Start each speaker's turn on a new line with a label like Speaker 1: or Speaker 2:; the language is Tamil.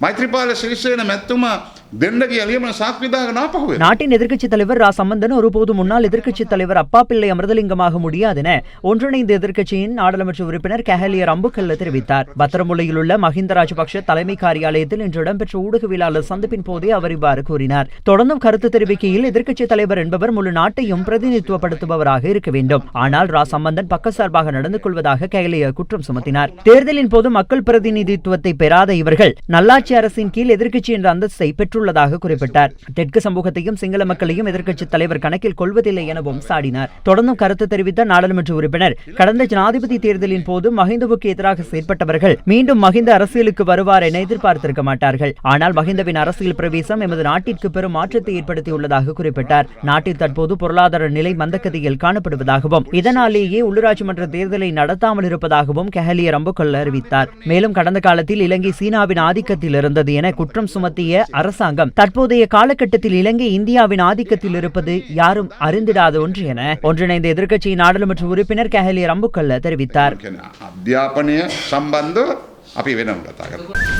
Speaker 1: මෛත්‍රීපාල සිරිසේන මැතිතුමා දෙන්න ගිය ලියමන සාක්ෂිදාගෙන ආපහු
Speaker 2: நாட்டின் எதிர்க்கட்சித் தலைவர் ரா சம்பந்தன் ஒருபோது முன்னாள் எதிர்க்கட்சித் தலைவர் அப்பா பிள்ளை அமிர்தலிங்கமாக முடியாது என ஒன்றிணைந்த எதிர்க்கட்சியின் நாடாளுமன்ற உறுப்பினர் கஹலியர் அம்புக்கல்ல தெரிவித்தார். பத்திரமுல்லையில் உள்ள மஹிந்த ராஜபக்ஷ தலைமை காரியாலயத்தில் இன்று இடம்பெற்ற ஊடகவியலாளர் சந்திப்பின் போதே அவர் இவ்வாறு கூறினார். தொடர்ந்தும் கருத்து தெரிவிக்கையில் எதிர்க்கட்சித் தலைவர் என்பவர் முழு நாட்டையும் பிரதிநிதித்துவப்படுத்துபவராக இருக்க வேண்டும். ஆனால் ரா சம்பந்தன் பக்கசார்பாக நடந்து கொள்வதாக கஹலியர் குற்றம் சுமத்தினார். தேர்தலின் போது மக்கள் பிரதிநிதித்துவத்தை பெறாத இவர்கள் நல்லாட்சி அரசின் கீழ் எதிர்க்கட்சி என்ற அந்தஸ்தை பெற்றுள்ளதாக குறிப்பிட்டார். தெற்கு சமூகத்தையும் சிங்கள மக்களையும் எதிர்க்கட்சித் தலைவர் கணக்கில் கொள்வதில்லை எனவும் சாடினார். தொடர்ந்தும் கருத்து தெரிவித்த நாடாளுமன்ற உறுப்பினர் கடந்த ஜனாதிபதி தேர்தலின் போது மஹிந்தவுக்கு எதிராக செயற்பட்டவர்கள் மீண்டும் மஹிந்த அரசியலுக்கு வருவார் என எதிர்பார்த்திருக்க மாட்டார்கள். ஆனால் மஹிந்தவின் அரசியல் பிரவேசம் எமது நாட்டிற்கு பெரும் மாற்றத்தை ஏற்படுத்தியுள்ளதாக குறிப்பிட்டார். நாட்டில் தற்போது பொருளாதார நிலை மந்தகதியில் காணப்படுவதாகவும் இதனாலேயே உள்ளூராட்சி மன்ற தேர்தலை நடத்தாமல் இருப்பதாகவும் கஹலியர் அம்புக்கல்ல அறிவித்தார். மேலும் கடந்த காலத்தில் இலங்கை சீனாவின் ஆதிக்கத்தில் இருந்தது என குற்றம் சுமத்திய அரசாங்கம் தற்போதைய காலகட்டத்தில் இலங்கை இந்தியாவின் ஆதிக்கத்தில் இருப்பது யாரும் அறிந்திடாத ஒன்று என ஒன்றிணைந்த எதிர்க்கட்சியின் நாடாளுமன்ற உறுப்பினர் கஹலியர் அம்புக்கல்ல தெரிவித்தார்.
Speaker 1: අධ්‍යාපනය සම්බන්ධව අපි වෙනම කතා කරමු.